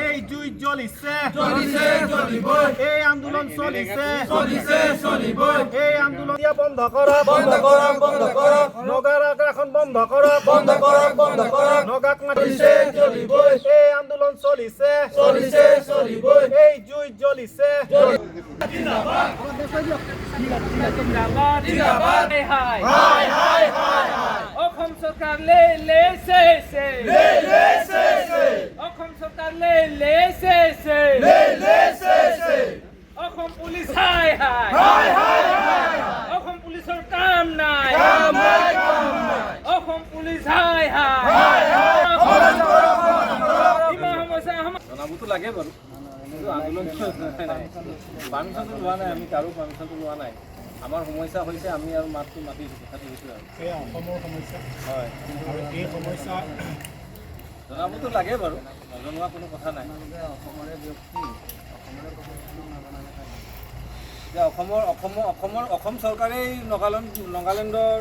এই জুই জ্বলিছে এই আন্দোলন চলিছে এই আন্দোলন বন্ধ করক নগার আগ্রাসন বন্ধ করক নগাক মারিছে এই আন্দোলন চলিছে এই জুই জ্বলিছে অসম সরকার লে অসম সরকার লে অসম পুলিশ হাই অসম পুলিশের কাম নাই অসম পুলিশ হাই জনাবতো লাগে বাৰু কিন্তু আন্দোলন পাৰ্মিশ্যনটো লোৱা নাই আমি কাৰো পাৰ্মিশ্যনটো লোৱা নাই আমাৰ সমস্যা হৈছে আমি আৰু মাতটো মাতিছোঁ কথাটো হৈছে আৰু অসমৰ সমস্যা হয় আৰু এই সমস্যা জনাবতো লাগে বাৰু নজনোৱা কোনো কথা নাই এতিয়া অসম চৰকাৰেই নগালেণ্ডৰ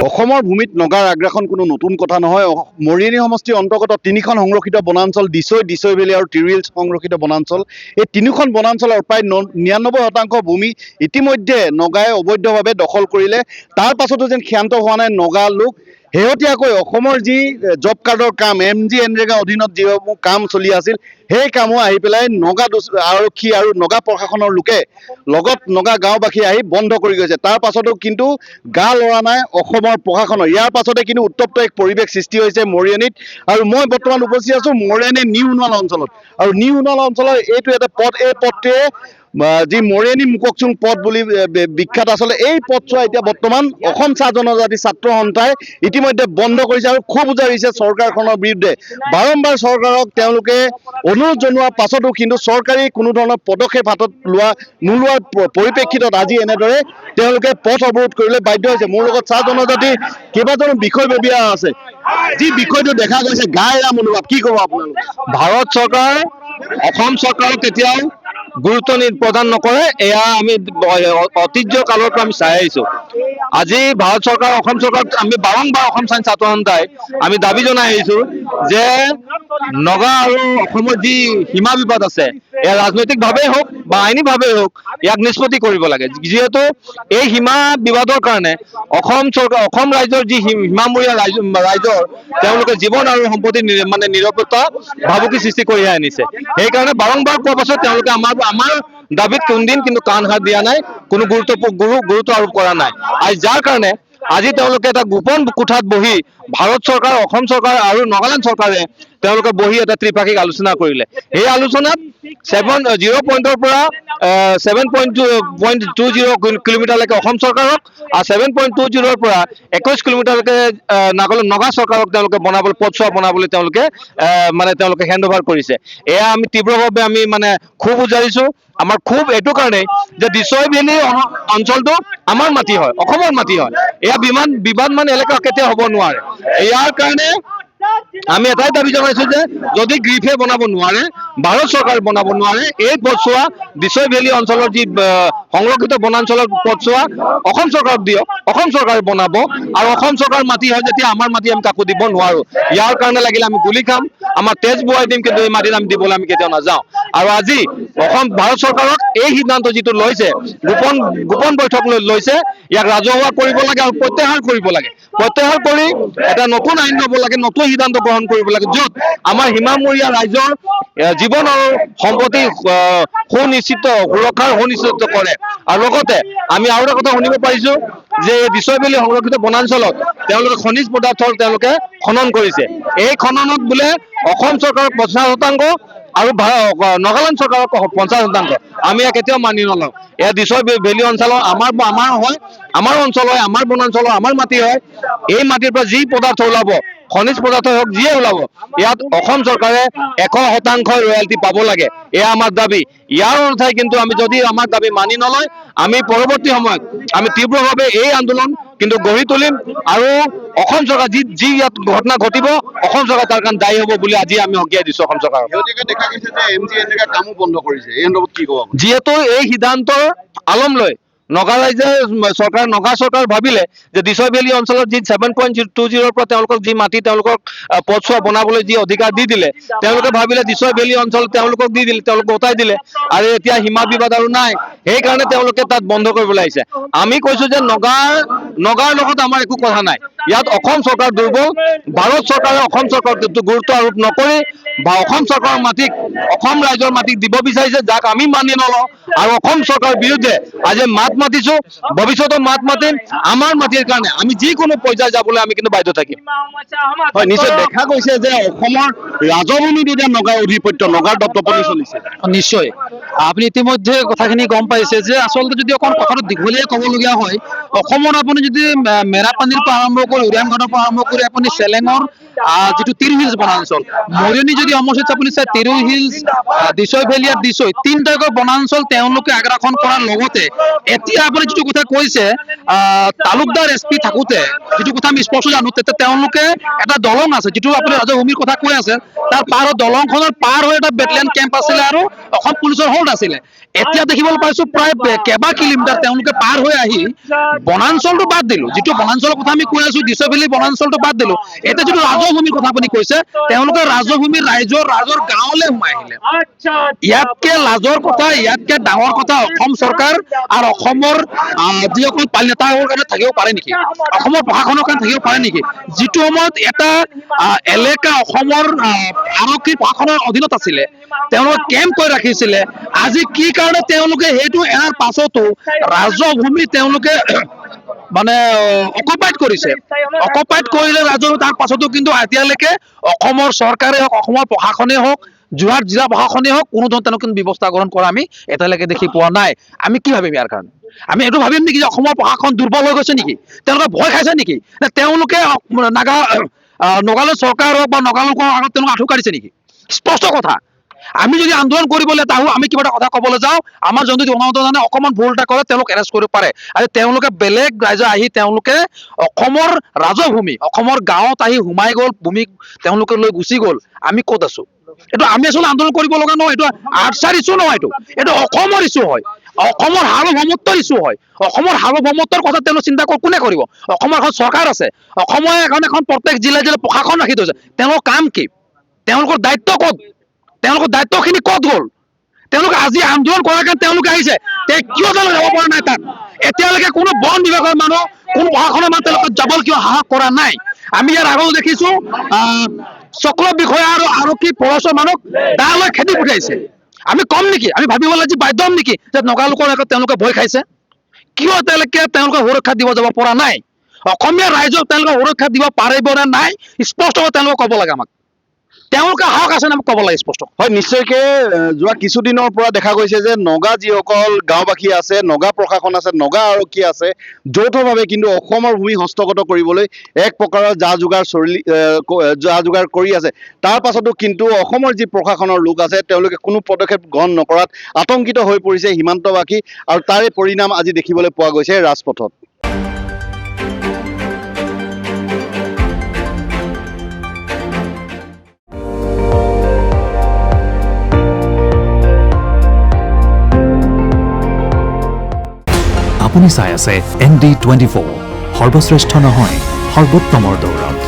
অসমৰ ভূমিত নগাৰ আগ্ৰাসন কোনো নতুন কথা নহয়। মৰিয়নি সমষ্টিৰ অন্তৰ্গত তিনিখন সংৰক্ষিত বনাঞ্চল দিছৈ ভেলী আৰু তিৰিল সংৰক্ষিত বনাঞ্চল, এই তিনিখন বনাঞ্চলৰ প্ৰায় 99% ভূমি ইতিমধ্যে নগাই অবৈধভাৱে দখল কৰিলে। তাৰ পাছতো যেন ক্ষান্ত হোৱা নাই নগা লোক। শেহতীয়াকৈ অসমৰ যি জব কাৰ্ডৰ কাম MGNৰেগা অধীনত যিসমূহ কাম চলি আছিল সেই কামো আহি পেলাই নগা আৰক্ষী আৰু নগা প্ৰশাসনৰ লোকে লগত নগা গাঁওবাসী আহি বন্ধ কৰি গৈছে। তাৰ পাছতো কিন্তু গা লৰা নাই অসমৰ প্ৰশাসনৰ। ইয়াৰ পাছতে কিন্তু উত্তপ্ত এক পৰিৱেশ সৃষ্টি হৈছে মৰিয়নিত। আৰু মই বৰ্তমান উপস্থিত আছোঁ মৰিয়নি নিউ উনৱাল অঞ্চলত। আৰু নিউ উনৱাল অঞ্চলৰ এইটো এটা পথ, এই পথটোৱে যি মৰিয়নি মুককচুং পথ বুলি বিখ্যাত। আচলতে এই পথছোৱা এতিয়া বৰ্তমান অসম চাহ জনজাতি ছাত্ৰ সন্থাই ইতিমধ্যে বন্ধ কৰিছে আৰু ক্ষোভ উজাৰিছে চৰকাৰখনৰ বিৰুদ্ধে। বাৰম্বাৰ চৰকাৰক তেওঁলোকে অনুৰোধ জনোৱাৰ পাছতো কিন্তু চৰকাৰী কোনো ধৰণৰ পদক্ষেপ হাতত নোলোৱাৰ পৰিপ্ৰেক্ষিতত আজি এনেদৰে তেওঁলোকে পথ অৱৰোধ কৰিবলৈ বাধ্য হৈছে। মোৰ লগত চাহ জনজাতি কেইবাজনো বিষয়ববীয়া আছে। যি বিষয়টো দেখা গৈছে গায়ৰা মনোভাৱ, কি ক'ব আপোনালোকে? ভাৰত চৰকাৰ অসম চৰকাৰক কেতিয়াও গুৰুত্ব প্ৰদান নকৰে। এয়া আমি ঐতিহ্য কালৰ পৰা আমি চাই আহিছোঁ। আজি ভাৰত চৰকাৰ অসম চৰকাৰক আমি বাৰম্বাৰ অসম ছাত্ৰ সন্থাই আমি দাবী জনাই আহিছোঁ যে নগা আৰু অসমৰ যি সীমা বিবাদ আছে এয়া ৰাজনৈতিকভাৱেই হওক বা আইনীভাৱেই হওক ইয়াক নিষ্পত্তি কৰিব লাগে। যিহেতু এই সীমা বিবাদৰ কাৰণে অসম ৰাজ্যৰ যি সীমামূৰীয়া ৰাইজৰ তেওঁলোকে জীৱন আৰু সম্পত্তি নিৰাপত্তা ভাবুকি সৃষ্টি কৰিহে আনিছে। সেইকাৰণে বাৰম্বাৰ কোৱাৰ পাছত তেওঁলোকে আমাৰ দাবীত কোনদিন কিন্তু কাণ হাত দিয়া নাই, কোনো গুৰুত্ব আৰোপ কৰা নাই। আৰু যাৰ কাৰণে আজি তেওঁলোকে এটা গোপন কোঠাত বহি ভাৰত চৰকাৰ, অসম চৰকাৰ আৰু নগালেণ্ড চৰকাৰে তেওঁলোকে বহি এটা ত্ৰিপাক্ষিক আলোচনা কৰিলে। এই আলোচনাত 0 পইণ্টৰ পৰা 7.20 কিলোমিটাৰলৈকে অসম চৰকাৰক আৰু 7.20ৰ পৰা 21 কিলোমিটাৰলৈকে নগা চৰকাৰক তেওঁলোকে পথছোৱা বনাবলৈ তেওঁলোকে হেণ্ড অভাৰ কৰিছে। এয়া আমি তীব্ৰভাৱে আমি ক্ষোভ উজাৰিছোঁ। আমাৰ ক্ষোভ এইটো কাৰণেই যে দিছৈ ভেলী অঞ্চলটো আমাৰ মাটি হয়, অসমৰ মাটি হয়। এয়া বিবাদ এলেকা কেতিয়াও হ'ব নোৱাৰে। ইয়াৰ কাৰণে আমি এটাই দাবী জনাইছোঁ যে যদি গ্ৰীফে বনাব নোৱাৰে, ভাৰত চৰকাৰ বনাব নোৱাৰে, এই পথছোৱা দিছৈ ভেলী অঞ্চলৰ যি সংৰক্ষিত বনাঞ্চলৰ পথছোৱা অসম চৰকাৰক দিয়ক, অসম চৰকাৰে বনাব। আৰু অসম চৰকাৰ মাটি হয় যেতিয়া আমাৰ মাটি আমি কাকো দিব নোৱাৰোঁ। ইয়াৰ কাৰণে লাগিলে আমি গুলি খাম, আমাৰ তেজ বোৱাই দিম, কিন্তু এই মাটিত আমি দিবলৈ আমি কেতিয়াও নাযাওঁ। আৰু আজি ভাৰত চৰকাৰক এই সিদ্ধান্ত যিটো লৈছে, গোপন বৈঠক লৈছে, ইয়াক ৰাজহুৱা কৰিব লাগে আৰু প্ৰত্যাহাৰ কৰিব লাগে। প্ৰত্যাহাৰ কৰি এটা নতুন আইন ল'ব লাগে, নতুন সিদ্ধান্ত গ্ৰহণ কৰিব লাগে, য'ত আমাৰ সীমামূৰীয়া ৰাইজৰ জীৱন আৰু সম্পত্তি সুৰক্ষাৰ সুনিশ্চিত কৰে। আৰু লগতে আমি আৰু এটা কথা শুনিব পাৰিছোঁ যে দিছৈ ভেলী সংৰক্ষিত বনাঞ্চলত তেওঁলোকে খনিজ পদাৰ্থ তেওঁলোকে খনন কৰিছে। এই খননত বোলে অসম চৰকাৰৰ 50% আৰু নগালেণ্ড চৰকাৰৰ 50%। আমি ইয়াক কেতিয়াও মানি নলওঁ। এয়া দিছৈ ভেলী অঞ্চলৰ আমাৰ হয়, আমাৰ অঞ্চল হয়, আমাৰ বনাঞ্চল হয়, আমাৰ মাটি হয়। এই মাটিৰ পৰা যি পদাৰ্থ ওলাব, খনিজ পদাৰ্থ হওক, যিয়ে ওলাব, ইয়াত অসম চৰকাৰে 100% ৰয়েলটি পাব লাগে। এয়া আমাৰ দাবী। ইয়াৰ অন্যথাই কিন্তু আমি যদি আমাৰ দাবী মানি নলয়, আমি পৰৱৰ্তী সময়ত আমি তীব্ৰভাৱে এই আন্দোলন কিন্তু গঢ়ি তুলিম আৰু অসম চৰকাৰ যি ইয়াত ঘটনা ঘটিব অসম চৰকাৰ তাৰ কাৰণে দায়ী হ'ব বুলি আজি আমি সকীয়াই দিছোঁ অসম চৰকাৰক। শেহতীয়াকৈ দেখা গৈছে যে MG এনেকুৱা কামো বন্ধ কৰিছে, এই সন্দৰ্ভত কি ক'ব? যিহেতু এই সিদ্ধান্তৰ আলম লৈ নগা ৰাইজে নগা চৰকাৰ ভাবিলে যে দিছৈ ভেলী অঞ্চলত যি 7.20 পৰা তেওঁলোকক যি মাটি তেওঁলোকক পথছোৱা বনাবলৈ যি অধিকাৰ দি দিলে, তেওঁলোকে ভাবিলে দিছৈ ভেলী অঞ্চল তেওঁলোকক দি দিলে, তেওঁলোকক গতাই দিলে আৰু এতিয়া সীমা বিবাদ আৰু নাই, সেইকাৰণে তেওঁলোকে তাত বন্ধ কৰিবলৈ আহিছে। আমি কৈছোঁ যে নগাৰ লগত আমাৰ একো কথা নাই, ইয়াত অসম চৰকাৰ দুৰ্বল, ভাৰত চৰকাৰে অসম চৰকাৰক গুৰুত্ব আৰোপ নকৰি বা অসম চৰকাৰৰ মাটিক অসম ৰাইজৰ মাটিক দিব বিচাৰিছে, যাক আমি মানি নলওঁ আৰু অসম চৰকাৰৰ বিৰুদ্ধে আজি মাত মাতিছোঁ, ভৱিষ্যতে মাত মাতিম। আমাৰ মাটিৰ কাৰণে আমি যিকোনো পৰ্যায় যাবলৈ আমি কিন্তু বাধ্য থাকিম। হয়, নিশ্চয় দেখা গৈছে যে অসমৰ ৰাজভূমিত এতিয়া নগাৰ অধিপত্য, নগাৰ দপদপনি চলিছে। নিশ্চয় আপুনি ইতিমধ্যে কথাখিনি গম পাইছে যে আচলতে যদি অকণ কথাটো দীঘলীয়া ক'বলগীয়া হয়, অসমত আপুনি যদি মেৰাপানীৰ পৰা আৰম্ভ কৰি উৰিয়ামঘাটৰ পৰা আৰম্ভ কৰি আপুনি চেলেঙৰ যিটো তিৰু হিলছ বনাঞ্চল, মৰিয়নি যদি সমষ্টিত আপুনি চাই তিৰু হিলছ, দিছৈ ভেলী আৰু দিছৈ তিনিটাকৈ বনাঞ্চল তেওঁলোকে আগ্ৰাসন কৰাৰ লগতে এতিয়া আপুনি যিটো কথা কৈছে তালুকদাৰ SP থাকোঁতে যিটো কথা আমি স্পষ্ট জানো, তেতিয়া তেওঁলোকে এটা দলং আছে, যিটো আপুনি ৰাজভূমিৰ কথা কৈ আছে, তাৰ পাৰত দলংখনৰ পাৰ হৈ এটা বেটেলিয়ান কেম্প আছিলে আৰু অসম পুলিচৰ হোল্ড আছিলে। এতিয়া দেখিবলৈ পাইছোঁ প্ৰায় কেইবা কিলোমিটাৰ তেওঁলোকে পাৰ হৈ আহি বনাঞ্চলটো বাদ দিলোঁ, যিটো বনাঞ্চলৰ কথা আমি কৈ আছোঁ দিছৈ ভেলী বনাঞ্চলটো বাদ দিলোঁ। এতিয়া যিটো ৰাজভূমিৰ কথা আপুনি কৈছে, তেওঁলোকে ৰাজভূমিৰ ৰাজৰ গাঁৱলৈ সোমাই আহিলে। ইয়াতকে লাজৰ কথা, ইয়াতকে ডাঙৰ কথা অসম চৰকাৰ আৰু অসমৰ যিসকল নেতাৰ কাৰণে থাকিব পাৰে নেকি, অসমৰ প্ৰশাসনৰ কাৰণে থাকিব পাৰে নেকি? যিটো সময়ত এটা এলেকা অসমৰ আৰক্ষী প্ৰশাসনৰ অধীনত আছিলে, তেওঁলোকে কেম্প কৰি ৰাখিছিলে, আজি কি কাৰণে তেওঁলোকে সেইটো এৰাৰ পাছতো ৰাজভূমি তেওঁলোকে মানে অকুপাইড কৰিছে, অকুপাইড কৰিলে ৰাজহ, তাৰ পাছতো কিন্তু এতিয়ালৈকে অসমৰ চৰকাৰে হওক, অসমৰ প্ৰশাসনে হওক, যোৰহাট জিলা প্ৰশাসনে হওক, কোনো ধৰণৰ তেওঁলোকে ব্যৱস্থা গ্ৰহণ কৰা আমি এতিয়ালৈকে দেখি পোৱা নাই। আমি কি ভাবিম ইয়াৰ কাৰণে? আমি এইটো ভাবিম নেকি যে অসমৰ প্ৰশাসন দুৰ্বল হৈ গৈছে নেকি, তেওঁলোকে ভয় খাইছে নেকি, নে তেওঁলোকে নগালেণ্ড চৰকাৰ হওক বা নগালেণ্ডৰ আগত তেওঁলোকে আঁঠু কাঢ়িছে নেকি? স্পষ্ট কথা। আমি যদি আন্দোলন কৰিবলৈ তাহো আমি কিবা এটা কথা ক'বলৈ যাওঁ, আমাৰ যোনটো জনসাধাৰণে অকণমান ভুল এটা কৰে তেওঁলোক এৰেষ্ট কৰিব পাৰে, আৰু তেওঁলোকে বেলেগ ৰাইজে আহি তেওঁলোকে অসমৰ ৰাজভূমি, অসমৰ গাঁৱত আহি সোমাই গ'ল, ভূমি তেওঁলোকে লৈ গুচি গ'ল। আমি ক'ত আছোঁ? এইটো আমি আচলতে আন্দোলন কৰিব লগা নহয়, এইটো আৰ্টছাৰ ইছ্যু নহয়, এইটো অসমৰ ইছ্যু হয়, অসমৰ সাৰ্বভৌমত্বৰ ইছ্যু হয়। অসমৰ সাৰ্বভৌমত্বৰ কথা তেওঁলোক চিন্তা কোনে কৰিব? অসমৰ এখন চৰকাৰ আছে, অসমৰ এখন প্ৰত্যেক জিলাৰ প্ৰশাসন ৰাখি থৈছে, তেওঁলোকৰ কাম কি? তেওঁলোকৰ দায়িত্ব ক'ত? তেওঁলোকৰ দায়িত্বখিনি ক'ত গ'ল? তেওঁলোকে আজি আন্দোলন কৰাৰ কাৰণে তেওঁলোকে আহিছে, কিয় তেওঁলোকে যাব পৰা নাই তাত? এতিয়ালৈকে কোনো বন বিভাগৰ মানুহ, কোনো প্ৰশাসনৰ মানুহ তেওঁলোকে যাবলৈ কিয় সাহস কৰা নাই? আমি ইয়াৰ আগত দেখিছোঁ চক্ৰ বিষয়া আৰু আৰক্ষী ফৰেষ্টৰ মানুহক দালৈ খেদি পঠিয়াইছে। আমি কম নেকি? আমি ভাবিব লাগে বাধ্য হ'ম নেকি যে নগালোকৰ আগত তেওঁলোকে ভয় খাইছে? কিয় তেওঁলোকে সুৰক্ষা দিব যাব পৰা নাই? অসমীয়া ৰাইজক তেওঁলোকে সুৰক্ষা দিব পাৰিব নে নাই স্পষ্টকৈ তেওঁলোকে ক'ব লাগে আমাক। তেওঁলোকে সাহস আছে নে ক'ব লাগে স্পষ্ট। হয়, নিশ্চয়কৈ যোৱা কিছুদিনৰ পৰা দেখা গৈছে যে নগা যিসকল গাঁওবাসী আছে, নগা প্ৰশাসন আছে, নগা আৰক্ষী আছে, যৌথভাৱে কিন্তু অসমৰ ভূমি হস্তগত কৰিবলৈ এক প্ৰকাৰৰ যা যোগাৰ কৰি আছে। তাৰ পাছতো কিন্তু অসমৰ যি প্ৰশাসনৰ লোক আছে তেওঁলোকে কোনো পদক্ষেপ গ্ৰহণ নকৰাত আতংকিত হৈ পৰিছে সীমান্তবাসী, আৰু তাৰে পৰিণাম আজি দেখিবলৈ পোৱা গৈছে ৰাজপথত। আপুনি চাই আছে ND24, সৰ্বশ্ৰেষ্ঠ নহয় সৰ্বোত্তমৰ দৌৰত।